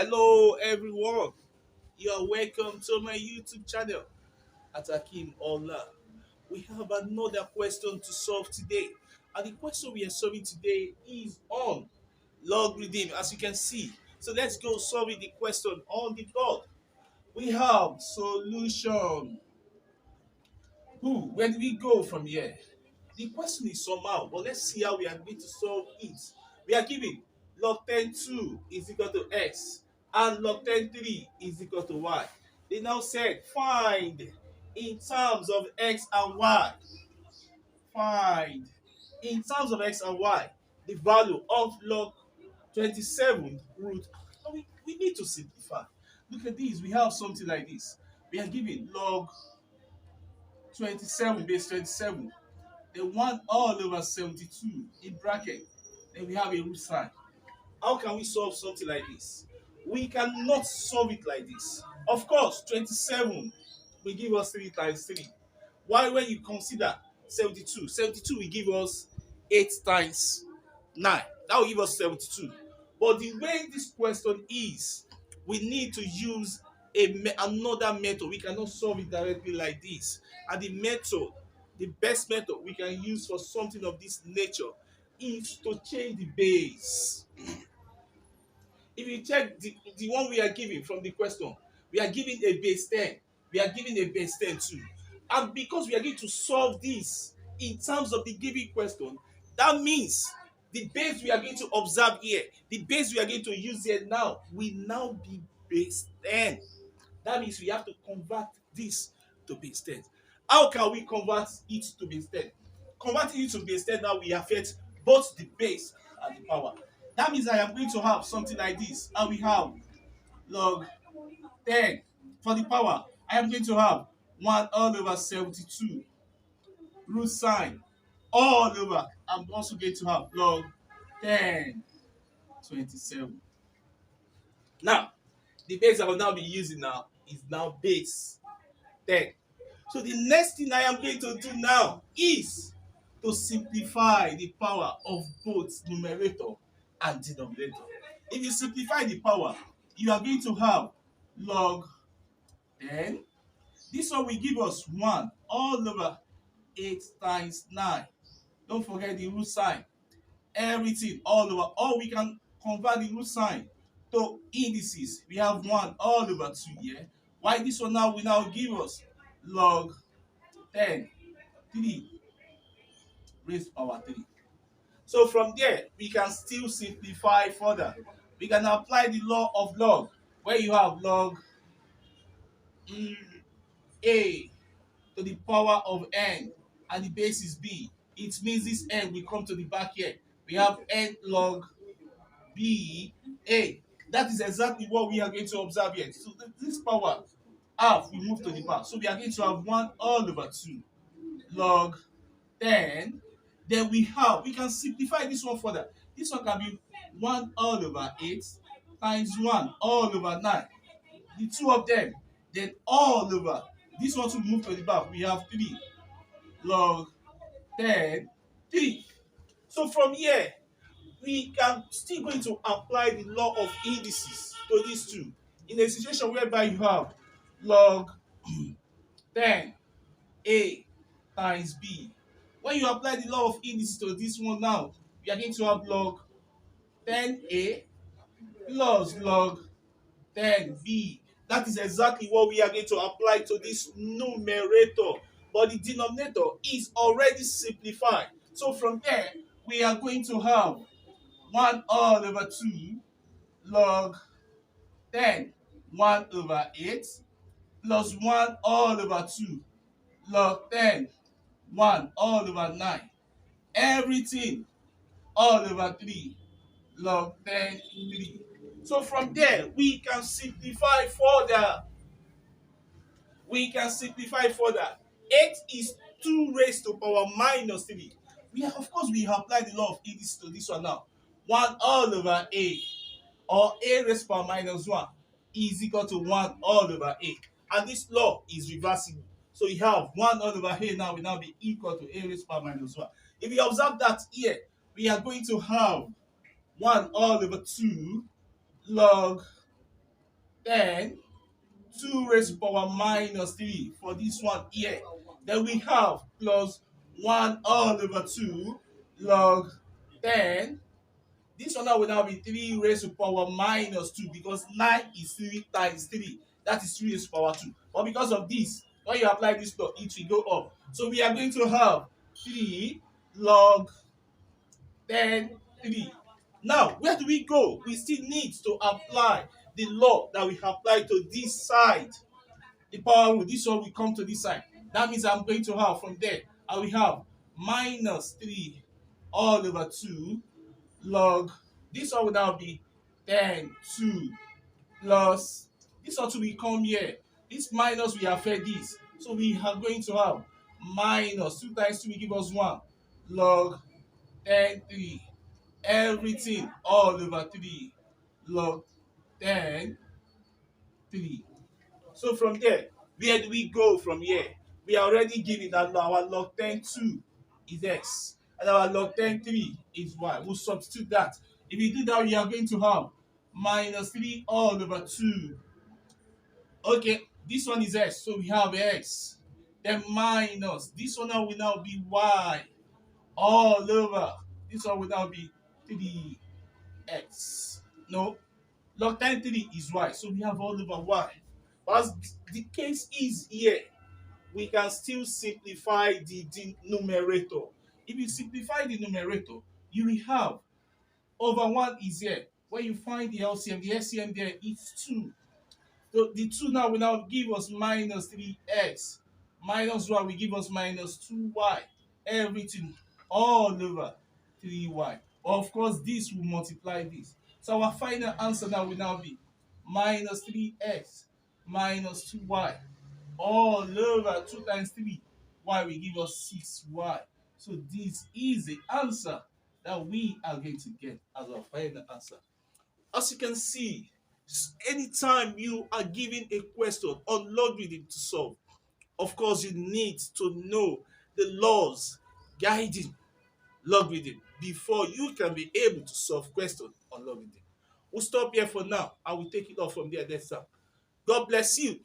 Hello, everyone. You are welcome to my YouTube channel at Akeem Ola. We have another question to solve today, and the question we are solving today is on logarithm, as you can see. So let's go solving the question on the board. We have solution. Where do we go from here? The question is somehow, but let's see how we are going to solve it. We are given log 10 2 is equal to x and log 10 3 is equal to y. They now said find in terms of x and y. Find in terms of x and y the value of log 27 root. And we need to simplify. Look at this. We have something like this. We are given log 27 base 27, the 1 all over 72 in bracket, then we have a root sign. How can we solve something like this? We cannot solve it like this. Of course, 27 will give us 3 times 3. Why, when you consider 72 will give us 8 times 9. That will give us 72. But the way this question is, we need to use another method. We cannot solve it directly like this. And the best method we can use for something of this nature is to change the base. If you check the one we are giving from the question, we are giving a base 10. We are giving a base 10 too. And because we are going to solve this in terms of the given question, that means the base we are going to observe here, the base we are going to use here now, will now be base 10. That means we have to convert this to base 10. How can we convert it to base 10? Converting it to base 10 now we affect both the base and the power. That means I am going to have something like this. And we have log 10 for the power. I am going to have 1 all over 72 root sign all over. I'm also going to have log 10 27. Now, the base I will now be using now is now base 10. So the next thing I am going to do now is to simplify the power of both numerator and denominator. If you simplify the power, you are going to have log 10. This one will give us 1 all over 8 times 9. Don't forget the root sign. Everything all over. Or we can convert the root sign to indices. We have 1 all over 2 here. Why this one now will now give us log 10 3 raised power 3. So from there, we can still simplify further. We can apply the law of log, where you have log a to the power of n, and the base is b. It means this n will come to the back here. We have n log b a. That is exactly what we are going to observe here. So this power half we move to the back. So we are going to have 1 all over 2 log 10. Then we can simplify this one further. This one can be 1 all over 8 times 1 all over 9. The two of them, then all over. This one to move to the back. We have 3 log 10 3. So from here, we can still going to apply the law of indices to these two. In a situation whereby you have log 10 a times b. When you apply the law of indices to this one now, we are going to have log 10a plus log 10b. That is exactly what we are going to apply to this numerator. But the denominator is already simplified. So from there, we are going to have 1 all over 2 log 10 1 over 8 plus 1 all over 2 log 10 1 all over 9. Everything all over 3 log 10 3. So from there, we can simplify further. 8 is 2 raised to power minus 3. Of course, we have applied the law of indices to this one now. 1 all over a, or a raised to power minus 1, is equal to 1 all over a. And this law is reversible. So you have 1 all over a now will now be equal to a raised to power minus 1. If you observe that here, we are going to have 1 all over 2 log Then 2 raised to power minus 3 for this one here. Then we have plus 1 all over 2 log 10. This one now will now be 3 raised to power minus 2 because 9 is 3 times 3. That is 3 raised to power 2. But because of this, when you apply this law, it will go up. So we are going to have 3 log 10 3. Now, where do we go? We still need to apply the law that we apply to this side. The power rule, this one will come to this side. That means I'm going to have from there, I will have minus 3 all over 2 log, this one will now be 10 2 plus, this one to will come here. This minus will affect this. So we are going to have minus 2 times 2 will give us 1 log 10 3. Everything all over 3 log 10 3. So from there, where do we go from here? We are already given that our log 10 2 is x and our log 10 3 is y. We'll substitute that. If we do that, we are going to have minus 3 all over 2. Okay, this one is x, so we have x. Then minus, this one now will now be y all over. This one will now be 3x. No, log 10 3 is y, so we have all over y. But as the case is here, we can still simplify the numerator. If you simplify the numerator, you will have over 1 is here. When you find the LCM there is 2. So the 2 now will now give us minus 3x. Minus y will give us minus 2y. Everything all over 3y. Of course, this will multiply this. So our final answer now will now be minus 3x minus 2y all over 2 times 3. Y will give us 6y. So this is the answer that we are going to get as our final answer. As you can see, anytime you are given a question on logarithm to solve, of course you need to know the laws guiding logarithm before you can be able to solve questions on logarithm. We'll stop here for now. I will take it off from there next time. God bless you.